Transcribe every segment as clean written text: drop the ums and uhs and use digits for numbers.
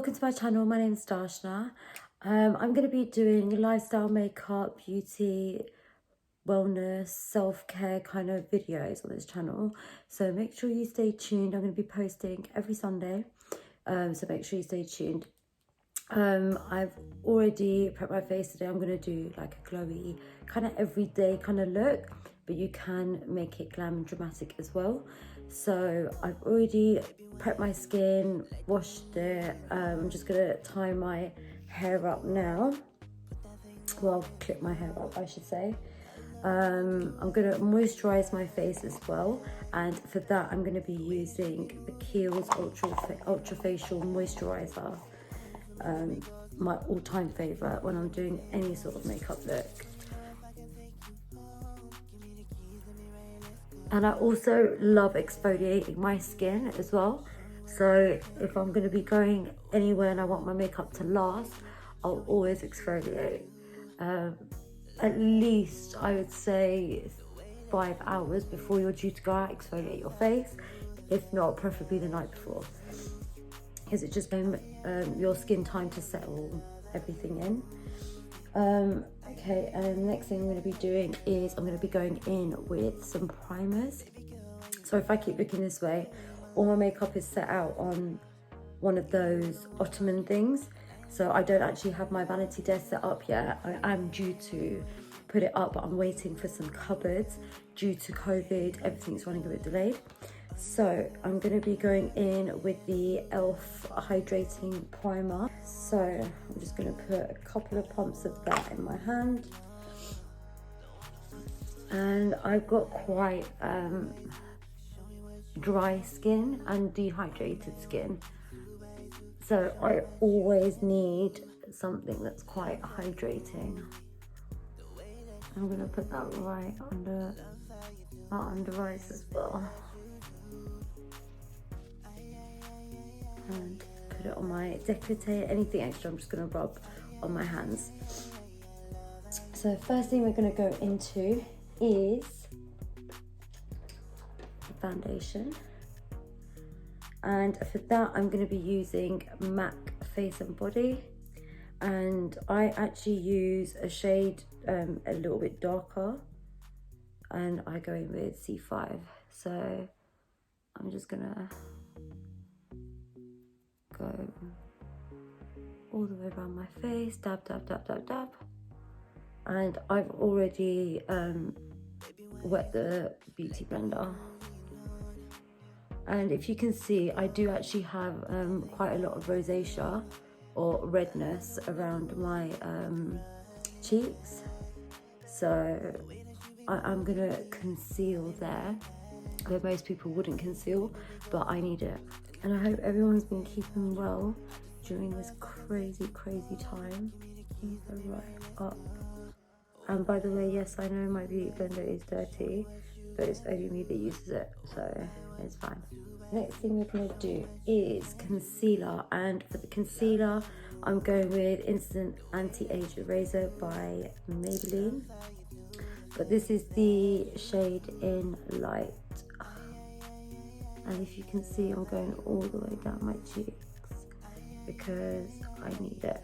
welcome to my channel. My name is Darshna. I'm going to be doing lifestyle, makeup, beauty, wellness, self-care kind of videos on this channel. So make sure you stay tuned. I'm going to be posting every Sunday. So make sure you stay tuned. I've already prepped my face today. I'm going to do like a glowy kind of everyday kind of look, but you can make it glam and dramatic as well. So I've already prepped my skin, washed it. I'm just going to tie my hair up now. Well, clip my hair up, I should say. I'm going to moisturize my face as well, and for that I'm going to be using the Kiehl's Ultra Facial Moisturizer. My all-time favorite when I'm doing any sort of makeup look. And I also love exfoliating my skin as well. So if I'm going to be going anywhere and I want my makeup to last, I'll always exfoliate. At least I would say 5 hours before you're due to go out, exfoliate your face. If not, preferably the night before, because it just gives your skin time to settle everything in. Okay, and the next thing I'm going to be doing is I'm going to be going in with some primers. So if I keep looking this way, all my makeup is set out on one of those ottoman things. So I don't actually have my vanity desk set up yet. I am due to put it up, but I'm waiting for some cupboards. Due to COVID, everything's running a bit delayed. So I'm going to be going in with the e.l.f. hydrating primer. So I'm just going to put a couple of pumps of that in my hand. And I've got quite dry skin and dehydrated skin. So I always need something that's quite hydrating. I'm going to put that right under my under eyes as well. And put it on my décolleté. Anything extra I'm just going to rub on my hands. So first thing we're going to go into is foundation, and for that I'm going to be using MAC Face and Body, and I actually use a shade a little bit darker, and I go in with C5. So I'm just gonna go all the way around my face, dab, dab, dab, dab, dab. And I've already wet the beauty blender. And if you can see, I do actually have quite a lot of rosacea or redness around my cheeks. So I'm gonna conceal there, where most people wouldn't conceal, but I need it. And I hope everyone's been keeping well during this crazy time. Go right up. And by the way, yes, I know my beauty blender is dirty, but it's only me that uses it, so it's fine. Next thing we're going to do is concealer, and for the concealer I'm going with Instant Anti-Age Eraser by Maybelline, but this is the shade in Light. And if you can see, I'm going all the way down my cheeks because I need it.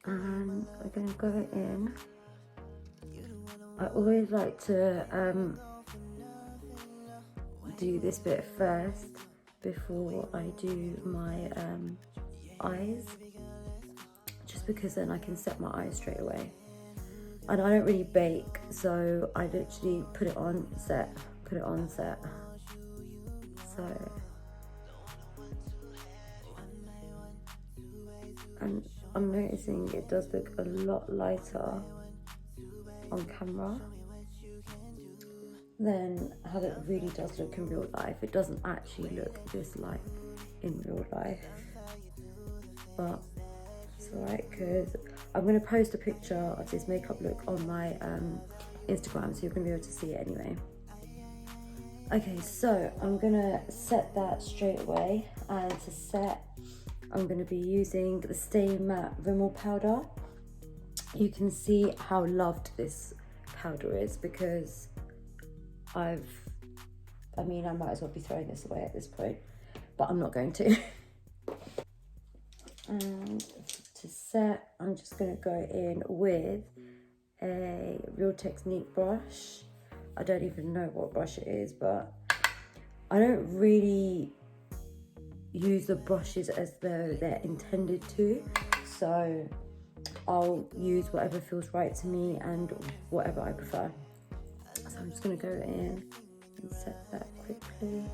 And we're going to go in. I always like to do this bit first before I do my eyes, just because then I can set my eyes straight away. And I don't really bake, so I literally put it on, set, put it on, set. So, and I'm noticing it does look a lot lighter on camera than how it really does look in real life. It doesn't actually look this light in real life, but it's alright because I'm going to post a picture of this makeup look on my Instagram, so you're going to be able to see it anyway. Okay, so I'm going to set that straight away, and to set I'm going to be using the Stay Matte Rimmel powder. You can see how loved this powder is because I've I mean, I might as well be throwing this away at this point, but I'm not going to. And to set, I'm just going to go in with a Real Technique brush. I don't even know what brush it is, but I don't really use the brushes as though they're intended to, so I'll use whatever feels right to me and whatever I prefer. So I'm just going to go in and set that quickly.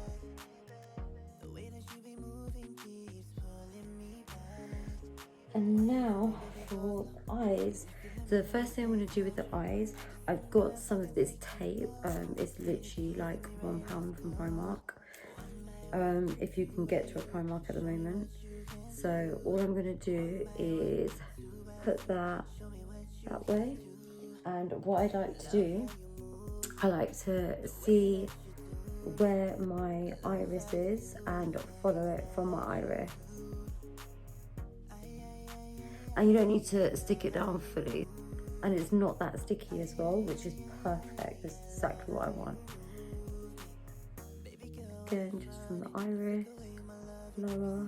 And now for the eyes. So the first thing I'm going to do with the eyes, I've got some of this tape. It's literally like £1 from Primark, if you can get to a Primark at the moment. So all I'm going to do is put that way, and what I like to do, I like to see where my iris is and follow it from my iris. And you don't need to stick it down fully, and it's not that sticky as well, which is perfect. That's exactly what I want. Again, just from the iris, lower,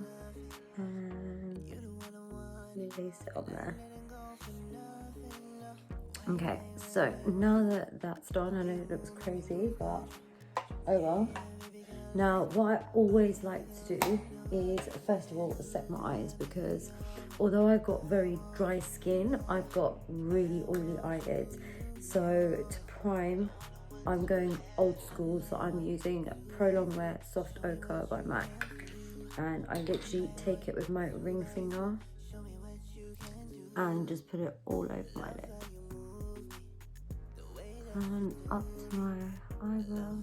and place it on there. Okay, so now that that's done, I know it looks crazy, but oh well. Now, what I always like to do is, first of all, set my eyes, because although I've got very dry skin, I've got really oily eyelids. So to prime, I'm going old school, so I'm using Pro Longwear Soft Ochre by MAC. And I literally take it with my ring finger and just put it all over my lip. And up to my eyebrow.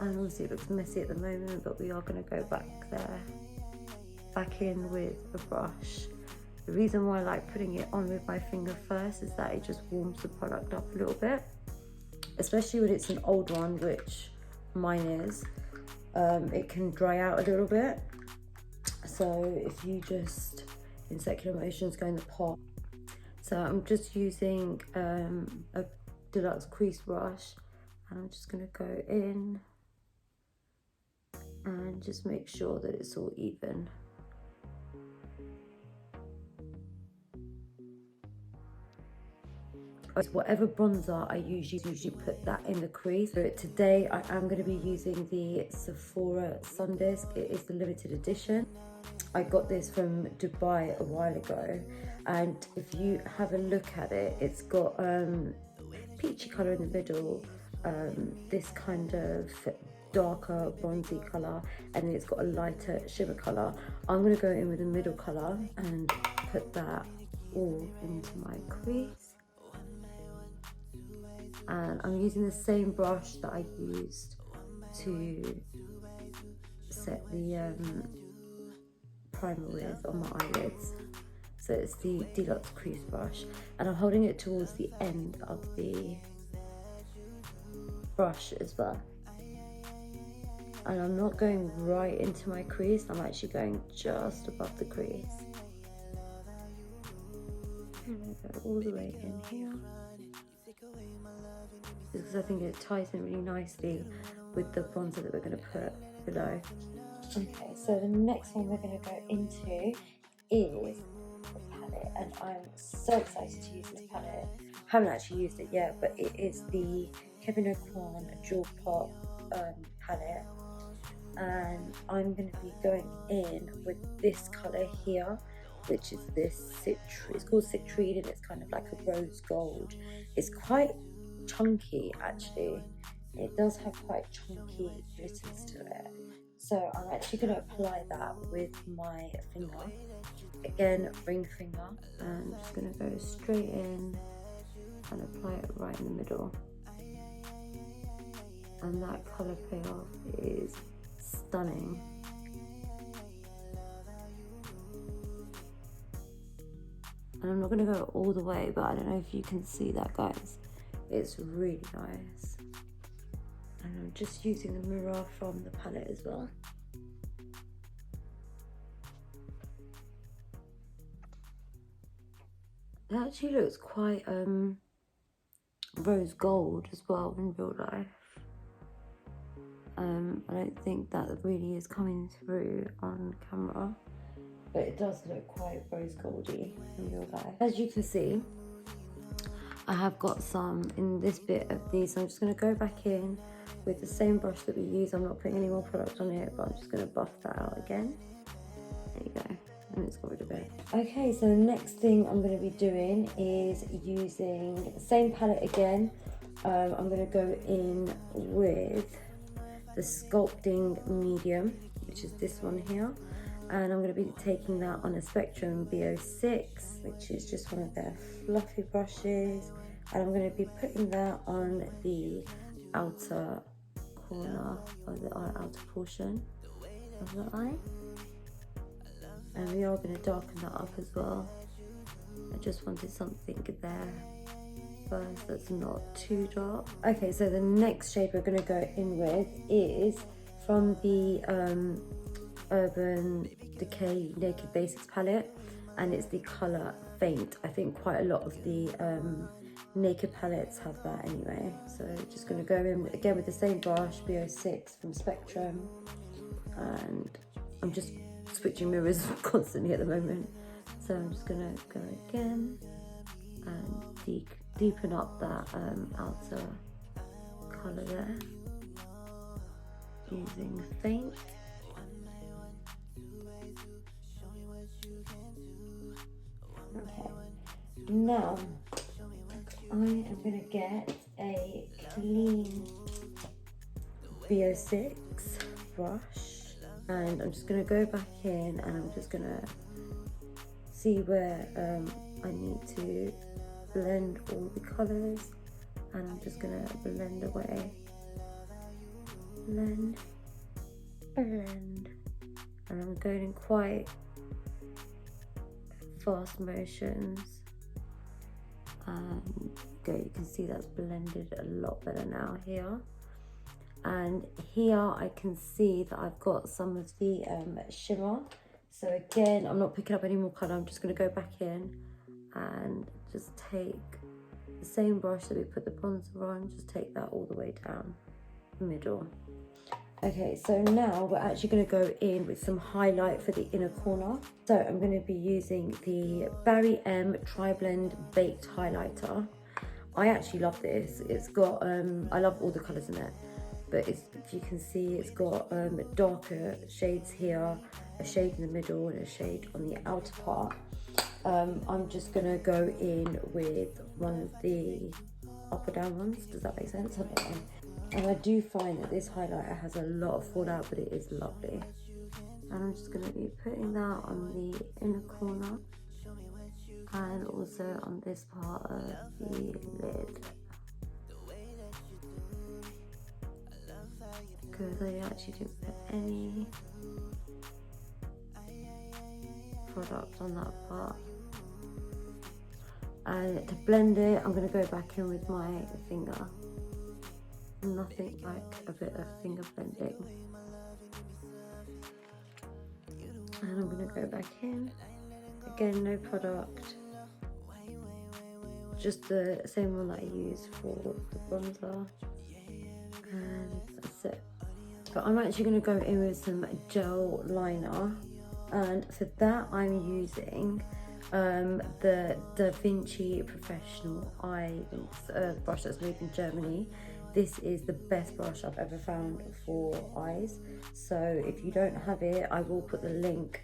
And obviously it looks messy at the moment, but we are going to go back in with a brush. The reason why I like putting it on with my finger first is that it just warms the product up a little bit, especially when it's an old one, which mine is. It can dry out a little bit, so if you just in circular motions go in the pot. So I'm just using a deluxe crease brush, and I'm just going to go in and just make sure that it's all even. Whatever bronzer I usually put that in the crease. So today I am going to be using the Sephora Sun Disc. It is the limited edition. I got this from Dubai a while ago, and if you have a look at it, it's got peachy colour in the middle, this kind of darker bronzy colour, and then it's got a lighter shimmer colour. I'm going to go in with a middle colour and put that all into my crease. And I'm using the same brush that I used to set the primer with on my eyelids. So it's the Deluxe Crease brush, and I'm holding it towards the end of the brush as well. And I'm not going right into my crease, I'm actually going just above the crease. And I go all the way in here, because I think it ties in really nicely with the bronzer that we're going to put below. Okay, so the next one we're going to go into is the palette, and I'm so excited to use this palette. I haven't actually used it yet, but it is the Kevyn Aucoin Jewel Pop palette, and I'm going to be going in with this colour here, which is this citrus. It's called Citrine, and it's kind of like a rose gold. It's quite chunky actually. It does have quite chunky glitters to it. So I'm actually going to apply that with my finger. Again, ring finger. And I'm just going to go straight in and apply it right in the middle. And that colour payoff is stunning. And I'm not going to go all the way, but I don't know if you can see that, guys. It's really nice. And I'm just using the mirror from the palette as well. It actually looks quite rose gold as well in real life. I don't think that really is coming through on camera, but it does look quite rose goldy in real life. As you can see, I have got some in this bit of these, so I'm just going to go back in with the same brush that we use. I'm not putting any more product on it, but I'm just going to buff that out again. There you go, and it's got rid of it. Okay, so the next thing I'm going to be doing is using the same palette again. I'm going to go in with the sculpting medium, which is this one here, and I'm going to be taking that on a Spectrum B06, which is just one of their fluffy brushes, and I'm going to be putting that on the outer corner of the eye, outer portion of the eye, and we are going to darken that up as well. I just wanted something there first that's not too dark. Okay, so the next shade we're going to go in with is from the Urban Decay Naked Basics palette, and it's the colour Faint. I think quite a lot of the naked palettes have that anyway. So just going to go in again with the same brush, B06 from Spectrum, and I'm just switching mirrors constantly at the moment. So I'm just going to go again and deepen up that outer colour there using Faint. Okay, now I am going to get a clean B06 brush, and I'm just going to go back in and I'm just going to see where I need to blend all the colours, and I'm just going to blend away. Blend, and I'm going in quite fast motions, and you can see that's blended a lot better now here. And here I can see that I've got some of the shimmer. So again, I'm not picking up any more colour, I'm just going to go back in and just take the same brush that we put the bronzer on, just take that all the way down the middle. Okay, so now we're actually going to go in with some highlight for the inner corner. So I'm going to be using the Barry M Tri-Blend Baked Highlighter. I actually love this. It's got, I love all the colours in it, but if you can see, it's got darker shades here, a shade in the middle and a shade on the outer part. I'm just going to go in with one of the up or down ones. Does that make sense? I don't know. And I do find that this highlighter has a lot of fallout, but it is lovely. And I'm just going to be putting that on the inner corner and also on this part of the lid, because I actually didn't put any product on that part. And to blend it, I'm going to go back in with my finger. Nothing like a bit of finger blending. And I'm going to go back in. Again, no product. Just the same one that I used for the bronzer. And that's it. But I'm actually going to go in with some gel liner. And for that, I'm using the VINCI Professional Eye brush that's made in Germany. This is the best brush I've ever found for eyes. So if you don't have it, I will put the link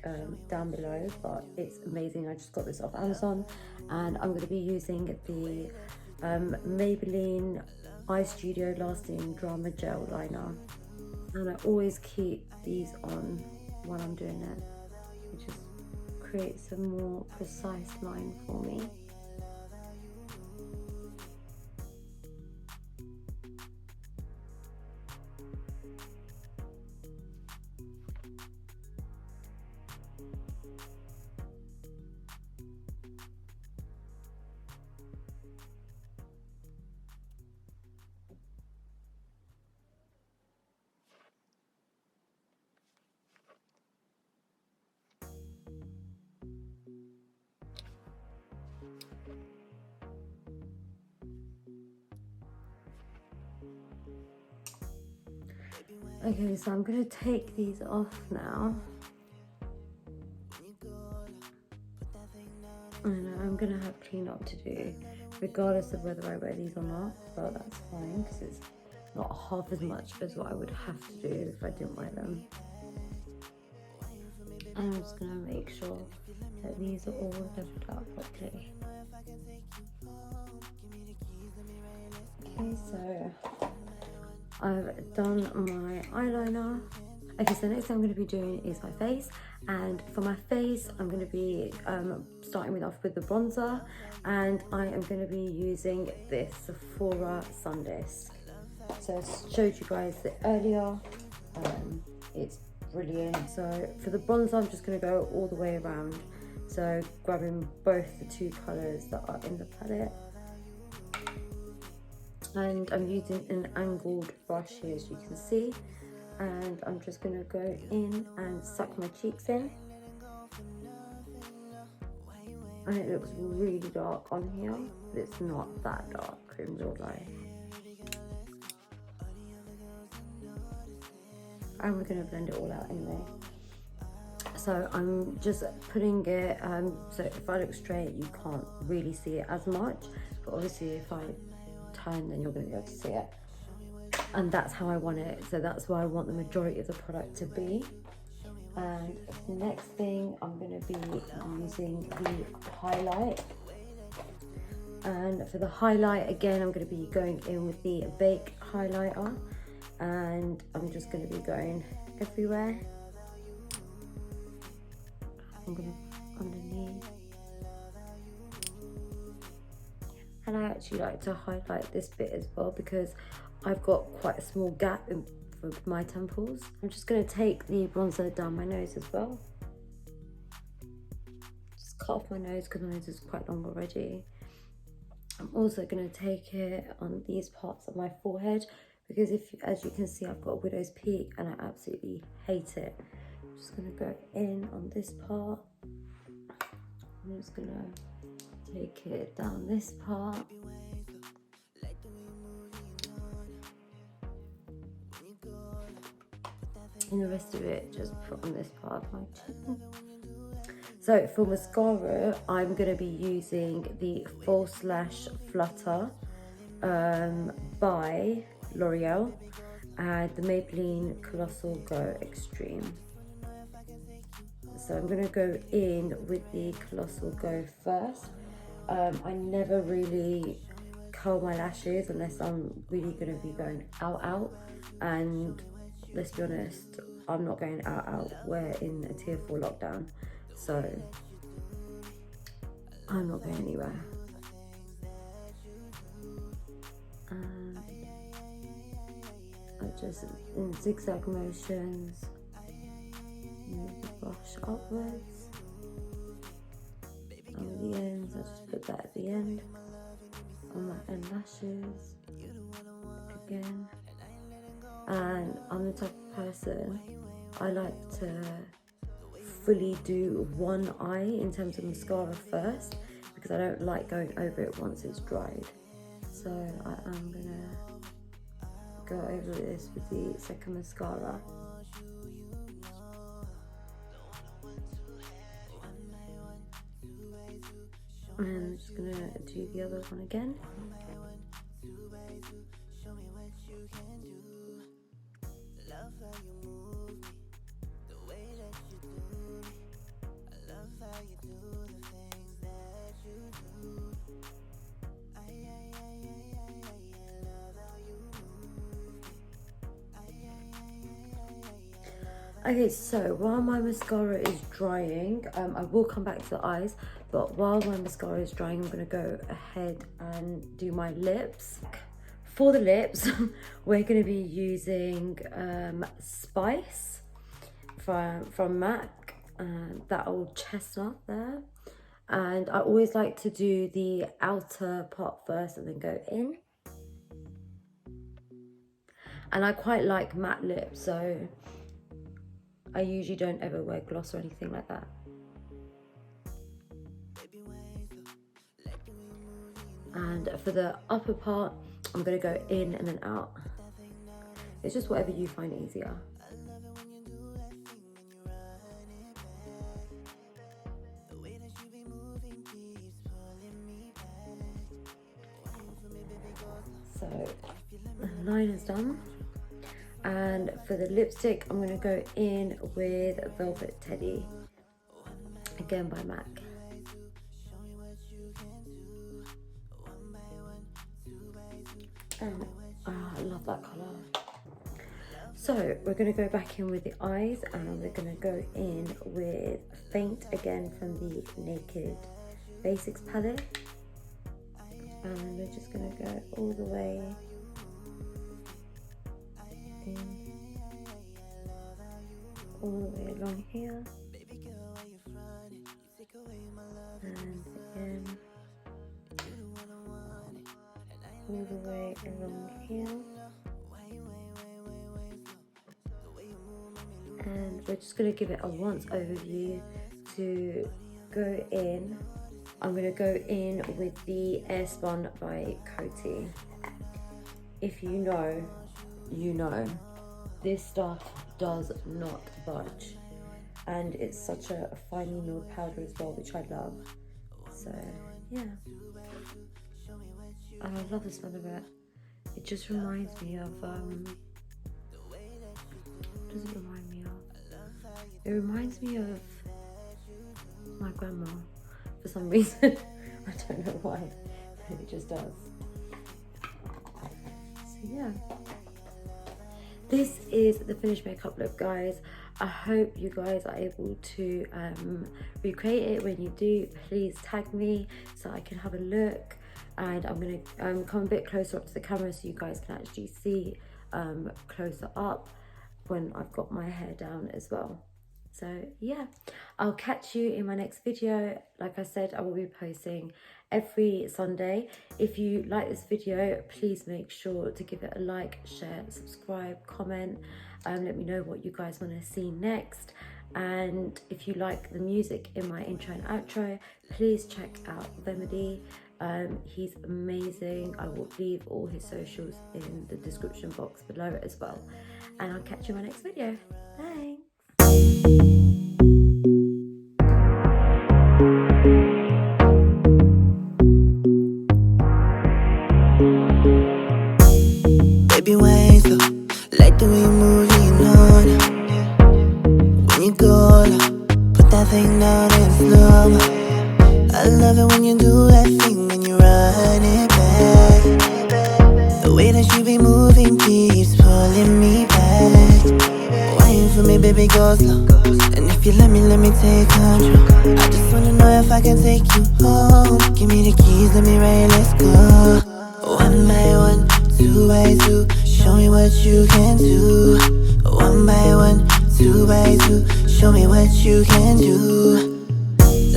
down below, but it's amazing. I just got this off Amazon, and I'm going to be using the Maybelline Eye Studio Lasting Drama Gel Liner. And I always keep these on while I'm doing it. It just creates a more precise line for me. Okay, so I'm going to take these off now. And I'm going to have clean-up to do, regardless of whether I wear these or not. But that's fine, because it's not half as much as what I would have to do if I didn't wear them. And I'm just going to make sure that these are all leveled out properly. Okay, so I've done my eyeliner. Okay, so the next thing I'm going to be doing is my face, and for my face I'm going to be starting off with the bronzer, and I am going to be using this Sephora Sun Disc. So I showed you guys it earlier. It's brilliant. So for the bronzer I'm just going to go all the way around, so grabbing both the two colours that are in the palette. And I'm using an angled brush here, as you can see, and I'm just going to go in and suck my cheeks in. And it looks really dark on here, but it's not that dark in real life. And we're going to blend it all out anyway. So I'm just putting it, so if I look straight you can't really see it as much, but obviously if I turn then you're going to be able to see it. And that's how I want it, so that's where I want the majority of the product to be. And the next thing I'm going to be using the highlight. And for the highlight, again, I'm going to be going in with the Bake highlighter, and I'm just going to be going everywhere. I'm going to underneath. And I actually like to highlight this bit as well because I've got quite a small gap in for my temples. I'm just going to take the bronzer down my nose as well. Just cut off my nose because my nose is quite long already. I'm also going to take it on these parts of my forehead because as you can see, I've got a widow's peak and I absolutely hate it. I'm just going to go in on this part. I'm just going to take it down this part. And the rest of it just put on this part of my chin. So for mascara, I'm going to be using the False Lash Flutter by L'Oreal and the Maybelline Colossal Go Extreme. So I'm going to go in with the Colossal Go first. I never really curl my lashes unless I'm really going to be going out, and let's be honest, I'm not going out. We're in a tier 4 lockdown, so I'm not going anywhere. And I just, in zigzag motions, move the brush upwards. And with the ends, I just put that at the end on my end lashes again. And I'm the type of person, I like to fully do one eye in terms of mascara first because I don't like going over it once it's dried. So I am gonna go over this with the second mascara. And I'm just gonna do the other one again. Okay, so while my mascara is drying, I will come back to the eyes, but while my mascara is drying, I'm going to go ahead and do my lips. For the lips, we're going to be using Spice from MAC, that old chestnut there. And I always like to do the outer part first and then go in. And I quite like matte lips, so I usually don't ever wear gloss or anything like that. And for the upper part, I'm going to go in and then out. It's just whatever you find easier. So the line is done. And for the lipstick, I'm going to go in with Velvet Teddy, again by MAC. And I love that colour. So we're going to go back in with the eyes, and we're going to go in with Faint again from the Naked Basics palette. And we're just going to go all the way in, all the way along here, and again all the way along here, and we're just going to give it a once overview to go in. I'm going to go in with the Airspun by Coty. If you know, you know. This stuff does not budge. And it's such a finely milled powder as well, which I love. So, yeah. And I love the smell of it. It just reminds me of, what does it remind me of? It reminds me of my grandma. For some reason. I don't know why, but it just does. So yeah, this is the finished makeup look, guys. I hope you guys are able to recreate it. When you do, please tag me so I can have a look, and I'm gonna come a bit closer up to the camera so you guys can actually see closer up when I've got my hair down as well. So yeah, I'll catch you in my next video. Like I said, I will be posting every Sunday. If you like this video, please make sure to give it a like, share, subscribe, comment. Let me know what you guys want to see next. And if you like the music in my intro and outro, please check out VINCI. He's amazing. I will leave all his socials in the description box below as well. And I'll catch you in my next video. Thanks. Baby, why so? Like the way you move, you know that. When you go low, put that thing down in slow. I love it when you do that thing, when you run it back. The way that you be moving keeps pulling me back. Waiting for me, baby, go slow. And if you let me take control. I just wanna know if I can take you home. Give me the keys, let me ride, let's go. One by one, two by two, show me what you can do. One by one, two by two, show me what you can do.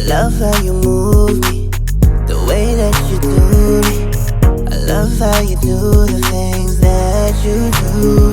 Love how you move me, the way that you do me. I love how you do the things that you do.